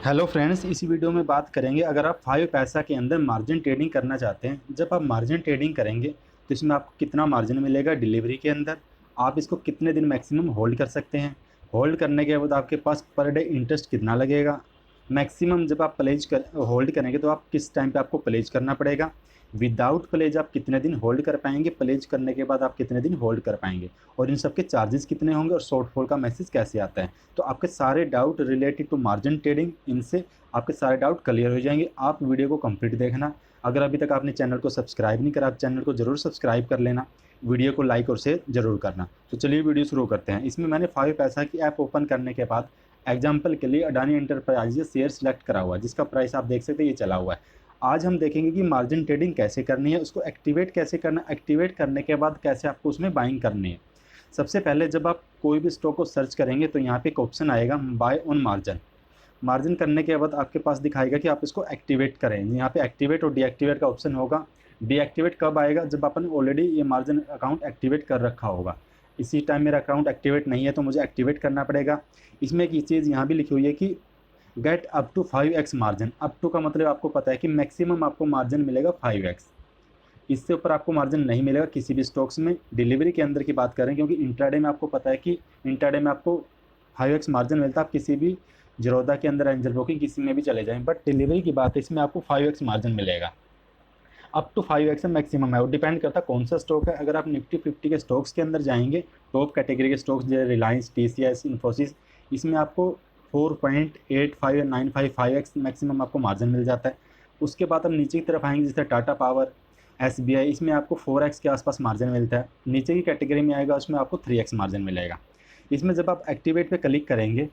Hello friends, इस video में बात करेंगे अगर आप 5 पैसा के अंदर मार्जिन ट्रेडिंग करना चाहते हैं। जब आप मार्जिन ट्रेडिंग करेंगे तो इसमें आपको कितना मार्जिन मिलेगा डिलीवरी के अंदर, आप इसको कितने दिन मैक्सिमम होल्ड कर सकते हैं, होल्ड करने के बाद आपके पास पर डे इंटरेस्ट कितना लगेगा, मैक्सिमम जब आप प्लेज कर होल्ड करेंगे तो आप किस टाइम पे आपको प्लेज करना पड़ेगा, विदाउट प्लेज आप कितने दिन होल्ड कर पाएंगे, प्लेज करने के बाद आप कितने दिन होल्ड कर पाएंगे और इन सब के चार्जेस कितने होंगे और शॉर्टफॉल का मैसेज कैसे आता है। तो आपके सारे doubt related to margin trading, इनसे आपके सारे डाउट क्लियर हो जाएंगे। आप वीडियो को कंप्लीट देखना। अगर अभी तक आपने चैनल को सब्सक्राइब नहीं करा, आप चैनल को जरूर सब्सक्राइब कर लेना, वीडियो को लाइक और शेयर जरूर करना। तो चलिए वीडियो शुरू करते हैं। इसमें मैंने 5 पैसा की ऐप ओपन करने के बाद एग्जाम्पल के लिए अडानी एंटरप्राइजेस शेयर सेलेक्ट करा हुआ है, जिसका प्राइस आप देख सकते हैं ये चला हुआ है। आज हम देखेंगे कि मार्जिन ट्रेडिंग कैसे करनी है, उसको एक्टिवेट कैसे करना है, एक्टिवेट करने के बाद कैसे आपको उसमें बाइंग करनी है। सबसे पहले जब आप कोई भी स्टॉक को सर्च करेंगे तो यहाँ पे एक ऑप्शन आएगा बाय ऑन मार्जिन। मार्जिन करने के बाद आपके पास दिखाएगा कि आप इसको एक्टिवेट करें। यहाँ पे एक्टिवेट और डीएक्टिवेट का ऑप्शन होगा। डीएक्टिवेट कब आएगा? जब अपन ऑलरेडी ये मार्जिन अकाउंट एक्टिवेट कर रखा होगा। इसी टाइम मेरा अकाउंट एक्टिवेट नहीं है तो मुझे एक्टिवेट करना पड़ेगा। इसमें एक चीज़ यहाँ भी लिखी हुई है कि get up to 5x margin. Up to का मतलब आपको पता है कि मैक्सिमम आपको मार्जिन मिलेगा 5x, इससे ऊपर आपको मार्जिन नहीं मिलेगा किसी भी स्टॉक्स में। डिलीवरी के अंदर की बात करें, क्योंकि इंट्राडे में आपको पता है कि इंट्राडे में आपको 5x मार्जिन मिलता है। आप किसी भी जीरोधा के अंदर, एंजल ब्रोकिंग किसी में भी चले जाएं, बट डिलीवरी की बात है इसमें आपको 5x मार्जिन मिलेगा। अप टू 5x मैक्सिमम है, वो डिपेंड करता है कौन सा स्टॉक है। अगर आप निफ्टी 50 के स्टॉक्स के अंदर जाएंगे, टॉप कैटेगरी के स्टॉक्स जैसे रिलायंस, TCS, इन्फोसिस, इसमें आपको 4.85955x मैक्सिमम आपको मार्जिन मिल जाता है। उसके बाद हम नीचे की तरफ आएंगे, जैसे टाटा पावर, SBI, इसमें आपको 4x के आसपास मार्जिन मिलता है। नीचे की कैटेगरी में आएगा उसमें आपको 3x मार्जिन मिलेगा। इसमें जब आप एक्टिवेट पे क्लिक करेंगे,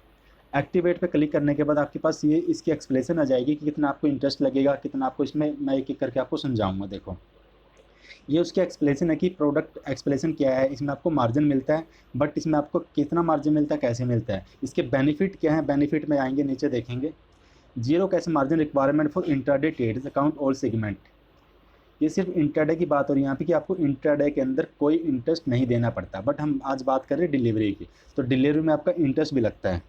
एक्टिवेट पे क्लिक करने के बाद आपके पास ये इसकी एक्सप्लेनेशन आ जाएगी कि कितना आपको इंटरेस्ट लगेगा, कितना आपको इसमें, मैं एक एक करके आपको समझाऊंगा। देखो, ये उसकी एक्सप्लेनेशन है कि प्रोडक्ट एक्सप्लेनेशन क्या है। इसमें आपको मार्जिन मिलता है, बट इसमें आपको कितना मार्जिन मिलता है, कैसे मिलता है, इसके बेनिफिट क्या है। बेनिफिट में आएंगे, नीचे देखेंगे zero cash margin requirement for intraday trades account all segment. ये सिर्फ इंट्राडे की बात हो रही है यहाँ पे कि आपको इंट्राडे के अंदर कोई इंटरेस्ट नहीं देना पड़ता। बट हम आज बात कर रहे हैं डिलीवरी की, तो डिलीवरी में आपका इंटरेस्ट भी लगता है।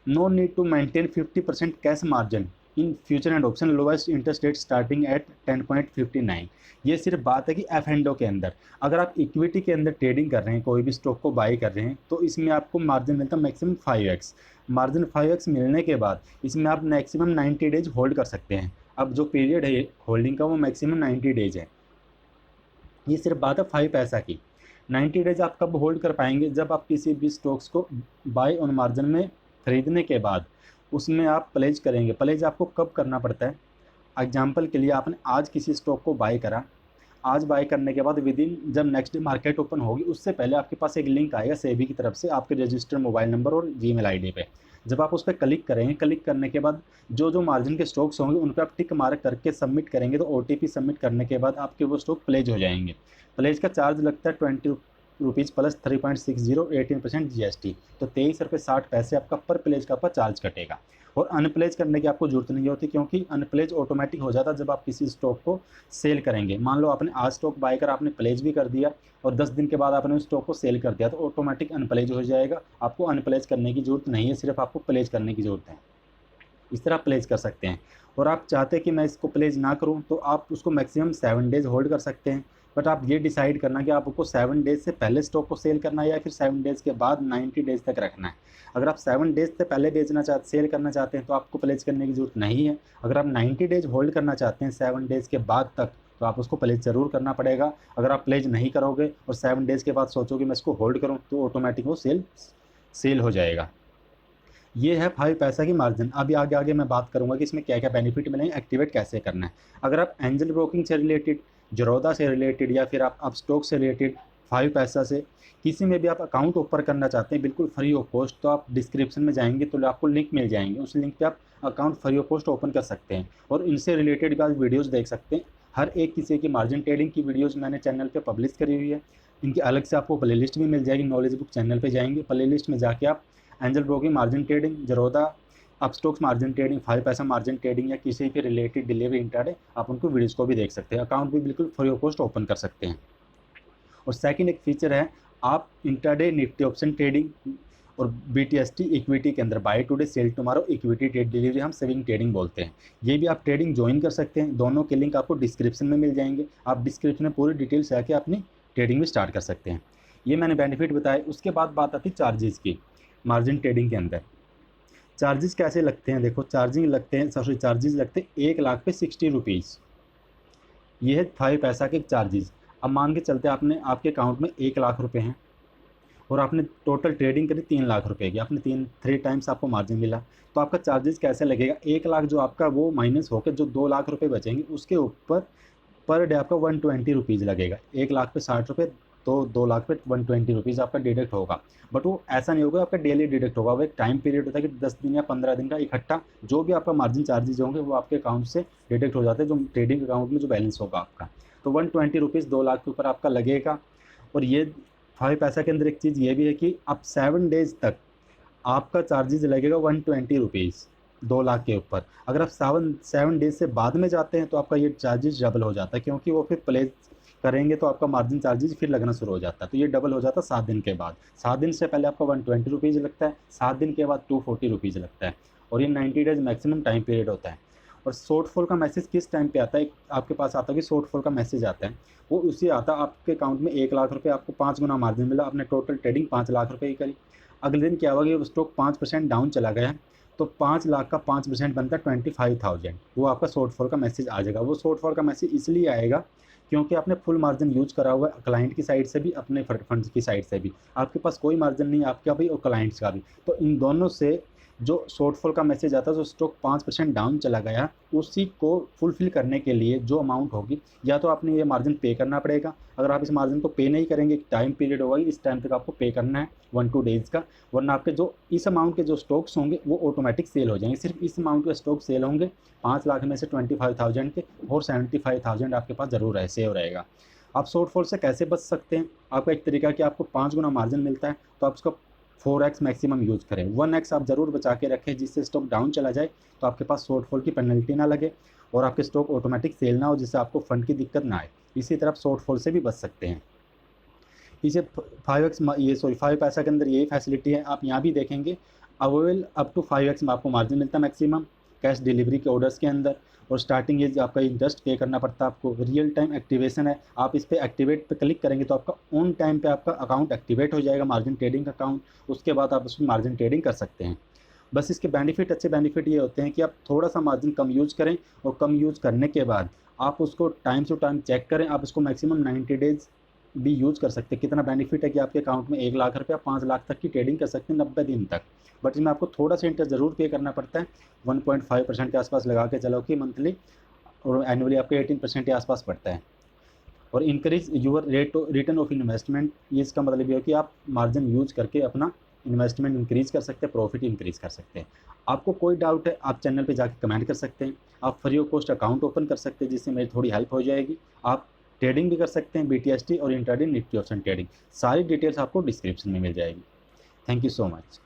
No need to maintain 50% cash margin in future and option, lowest interest rate starting at 10.59। ये सिर्फ बात है कि एफ एंड ओ के अंदर। अगर आप इक्विटी के अंदर ट्रेडिंग कर रहे हैं, कोई भी स्टॉक को बाई कर रहे हैं, तो इसमें आपको मार्जिन मिलता है मैक्सिमम 5x। मार्जिन 5x मिलने के बाद इसमें आप मैक्सिमम 90 डेज होल्ड कर सकते हैं। अब जो पीरियड है होल्डिंग का वो मैक्सिमम 90 डेज है। ये सिर्फ बात है 5 पैसा की। 90 डेज आप कब होल्ड कर पाएंगे? जब आप किसी भी स्टॉक्स को बाय ऑन मार्जिन में खरीदने के बाद उसमें आप प्लेज करेंगे। प्लेज आपको कब करना पड़ता है? एग्जाम्पल के लिए आपने आज किसी स्टॉक को बाय करा, आज बाय करने के बाद विद इन जब नेक्स्ट डे मार्केट ओपन होगी उससे पहले आपके पास एक लिंक आएगा सेबी की तरफ से आपके रजिस्टर्ड मोबाइल नंबर और जीमेल आईडी पे। जब आप उस पर क्लिक करेंगे, क्लिक करने के बाद जो जो मार्जिन के स्टॉक्स होंगे उन पर आप टिक मार्क करके सबमिट करेंगे, तो OTP सबमिट करने के बाद आपके वो स्टॉक प्लेज हो जाएंगे। प्लेज का चार्ज लगता है 20 रुपीज़ प्लस 3.60 18% GST, तो 23 रुपये 60 आपका पर प्लेज का आपका चार्ज कटेगा। और अनप्लेज करने की आपको जरूरत नहीं होती, क्योंकि अनप्लेज ऑटोमेटिक हो जाता है जब आप किसी स्टॉक को सेल करेंगे। मान लो आपने आज स्टॉक बाय कर आपने प्लेज भी कर दिया और 10 दिन के बाद आपने उस स्टॉक को सेल कर दिया, तो ऑटोमेटिक अनप्लेज हो जाएगा। आपको अनप्लेज करने की जरूरत नहीं है, सिर्फ आपको प्लेज करने की जरूरत है। इस तरह प्लेज कर सकते हैं। और आप चाहते हैं कि मैं इसको प्लेज ना करूं, तो आप उसको मैक्सिमम 7 डेज होल्ड कर सकते हैं। बट आप ये डिसाइड करना कि आपको 7 डेज से पहले स्टॉक को सेल करना है या फिर 7 डेज के बाद 90 डेज तक रखना है। अगर आप 7 डेज से पहले सेल करना चाहते हैं तो आपको प्लेज करने की जरूरत नहीं है। अगर आप 90 डेज होल्ड करना चाहते हैं 7 डेज के बाद तक, तो आप उसको प्लेज ज़रूर करना पड़ेगा। अगर आप प्लेज नहीं करोगे और 7 डेज के बाद सोचोगे मैं इसको होल्ड करूँ, तो ऑटोमेटिक वो सेल हो जाएगा। ये है 5 पैसा की मार्जिन। अभी आगे आगे मैं बात करूंगा कि इसमें क्या क्या बेनिफिट मिलेंगे, एक्टिवेट कैसे करना है। अगर आप एंजल ब्रोकिंग से रिलेटेड, जरोधा से रिलेटेड या फिर आप स्टॉक से रिलेटेड 5 पैसा से किसी में भी आप अकाउंट ओपन करना चाहते हैं बिल्कुल फ्री ऑफ कॉस्ट, तो आप डिस्क्रिप्शन में जाएंगे तो आपको लिंक मिल जाएंगे। उस लिंक पे आप account free of cost open कर सकते हैं और इनसे रिलेटेड भी आप वीडियोज़ देख सकते हैं। हर एक किसी की मार्जिन ट्रेडिंग की वीडियोज़ मैंने चैनल पर पब्लिश करी हुई है। इनकी अलग से आपको प्लेलिस्ट भी मिल जाएगी। नॉलेज बुक चैनल पे जाएंगे, प्लेलिस्ट में जाके आप Angel Broking margin trading, Zerodha Upstox margin trading, 5 paisa margin trading या किसी भी रिलेटेड डिलीवरी इंट्राडे, आप उनको वीडियोस को भी देख सकते हैं। अकाउंट भी बिल्कुल फ्री ऑफ कॉस्ट ओपन कर सकते हैं। और सेकंड एक फीचर है, आप इंट्राडे निफ्टी ऑप्शन ट्रेडिंग और BTST इक्विटी के अंदर buy today sell tomorrow equity trade delivery हम स्विंग ट्रेडिंग बोलते हैं। ये भी आप ट्रेडिंग ज्वाइन कर सकते हैं, दोनों के लिंक आपको डिस्क्रिप्शन में मिल जाएंगे। आप डिस्क्रिप्शन में पूरी डिटेल्स जाके अपनी ट्रेडिंग भी स्टार्ट कर सकते हैं। ये मैंने बेनिफिट बताए। उसके बाद बात आती है चार्जेस की। मार्जिन ट्रेडिंग के अंदर चार्जेस कैसे लगते हैं, देखो चार्जेस लगते हैं 1 लाख पे 60 रुपीज़। ये है 5 पैसा के चार्जेस। अब मान के चलते आपने आपके अकाउंट में 1 लाख रुपए हैं और आपने टोटल ट्रेडिंग करी 3 लाख रुपए की, आपने 3 टाइम्स आपको मार्जिन मिला, तो आपका चार्जेस कैसे लगेगा, 1 लाख जो आपका वो माइनस होकर जो 2 लाख रुपए बचेंगे उसके ऊपर पर डे आपका 120 रुपीज़ लगेगा। 1 लाख पे 60 रुपये, तो 2 लाख पे 120 रुपीज़ आपका डिडक्ट होगा। बट वो ऐसा नहीं होगा आपका डेली डिडक्ट होगा, वो एक टाइम पीरियड होता है कि 10 दिन या 15 दिन का इकट्ठा जो भी आपका मार्जिन चार्जेज होंगे वो आपके अकाउंट से डिडक्ट हो जाते हैं, जो ट्रेडिंग अकाउंट में जो बैलेंस होगा आपका। तो 120 रुपीज़ 2 लाख के ऊपर आपका लगेगा। और ये 5 पैसा के अंदर एक चीज़ ये भी है कि अब 7 डेज़ तक आपका चार्जेस लगेगा 120 रुपीज़ 2 लाख के ऊपर। अगर आप 7 डेज से बाद में जाते हैं तो आपका ये चार्जेस डबल हो जाता है, क्योंकि वो फिर प्लेस करेंगे तो आपका मार्जिन चार्जेस फिर लगना शुरू हो जाता है। तो ये डबल हो जाता है 7 दिन के बाद। 7 दिन से पहले आपका 120 रुपीज़ लगता है, 7 दिन के बाद 240 रुपीज़ लगता है। और ये 90 डेज मैक्सिमम टाइम पीरियड होता है। और शॉर्टफॉल का मैसेज किस टाइम पे आता है, आपके पास आता है कि शॉर्टफॉल का मैसेज आता है, वो उसी आता है आपके अकाउंट में 1 लाख रुपये आपको 5 गुना मार्जिन मिला, आपने टोटल ट्रेडिंग 5 लाख रुपये की करी। अगले दिन क्या हुआ कि स्टॉक 5% डाउन चला गया, तो 5 लाख का 5% बनता है 25,000, वो आपका शॉर्टफॉल का मैसेज आ जाएगा। वो शॉर्टफॉल का मैसेज इसलिए आएगा क्योंकि आपने फुल मार्जिन यूज करा हुआ है, क्लाइंट की साइड से भी अपने फंड्स की साइड से भी। आपके पास कोई मार्जिन नहीं है आपका भी और क्लाइंट्स का भी, तो इन दोनों से जो शॉर्टफॉल का मैसेज आता है, जो स्टॉक 5% डाउन चला गया, उसी को फुलफिल करने के लिए जो अमाउंट होगी, या तो आपने ये मार्जिन पे करना पड़ेगा। अगर आप इस मार्जिन को पे नहीं करेंगे, एक टाइम पीरियड होगा, इस टाइम तक आपको पे करना है 1-2 डेज़ का, वरना आपके जो इस अमाउंट के जो स्टॉक्स होंगे वो ऑटोमेटिक सेल हो जाएंगे। सिर्फ इस अमाउंट के स्टॉक सेल होंगे 5 लाख में से 25,000 के, और 75,000 आपके पास ज़रूर है, सेव रहेगा। आप शॉर्टफॉल से कैसे बच सकते हैं, आपका एक तरीका कि आपको 5 गुना मार्जिन मिलता है तो आप उसका 4x मैक्सिमम यूज़ करें। 1x आप ज़रूर बचा के रखें, जिससे स्टॉक डाउन चला जाए तो आपके पास शॉर्टफॉल की पेनल्टी ना लगे और आपके स्टॉक ऑटोमेटिक सेल ना हो, जिससे आपको फंड की दिक्कत ना आए। इसी तरह आप शॉर्टफॉल से भी बच सकते हैं। इसे 5 पैसा के अंदर यही फैसिलिटी है। आप यहाँ भी देखेंगे अवेलेबल अप टू 5x में आपको मार्जिन मिलता है मैक्सिमम कैश डिलीवरी के ऑर्डर्स के अंदर। और स्टार्टिंग ये आपका इंटरेस्ट पे करना पड़ता है आपको। रियल टाइम एक्टिवेशन है, आप इस पर एक्टिवेट पे क्लिक करेंगे तो आपका ऑन टाइम पे आपका अकाउंट एक्टिवेट हो जाएगा, मार्जिन ट्रेडिंग अकाउंट। उसके बाद आप उसमें मार्जिन ट्रेडिंग कर सकते हैं। बस इसके अच्छे बेनिफिट ये होते हैं कि आप थोड़ा सा मार्जिन कम यूज़ करें, और कम यूज़ करने के बाद आप उसको टाइम टू टाइम चेक करें। आप उसको मैक्सिमम 90 डेज़ भी यूज़ कर सकते हैं। कितना बेनिफिट है कि आपके अकाउंट में 1 लाख रुपया 5 लाख तक की ट्रेडिंग कर सकते हैं 90 दिन तक। बट इसमें आपको थोड़ा सा इंटरेस्ट ज़रूर पे करना पड़ता है, 1.5% के आसपास लगा के चलो कि मंथली, और एनुअली आपके 18% के आसपास पड़ता है। और increase your return of investment, ये इसका मतलब ये है कि आप मार्जिन यूज़ करके अपना इन्वेस्टमेंट इंक्रीज़ कर सकते हैं, प्रॉफिट इंक्रीज़ कर सकते हैं। आपको कोई डाउट है आप चैनल पे जाके कमेंट कर सकते हैं। आप free of cost account open कर सकते हैं, जिससे मेरी थोड़ी हेल्प हो जाएगी। आप ट्रेडिंग भी कर सकते हैं, BTST और इंट्राडे निफ्टी ऑप्शन ट्रेडिंग। सारी डिटेल्स आपको डिस्क्रिप्शन में मिल जाएगी। Thank you so much.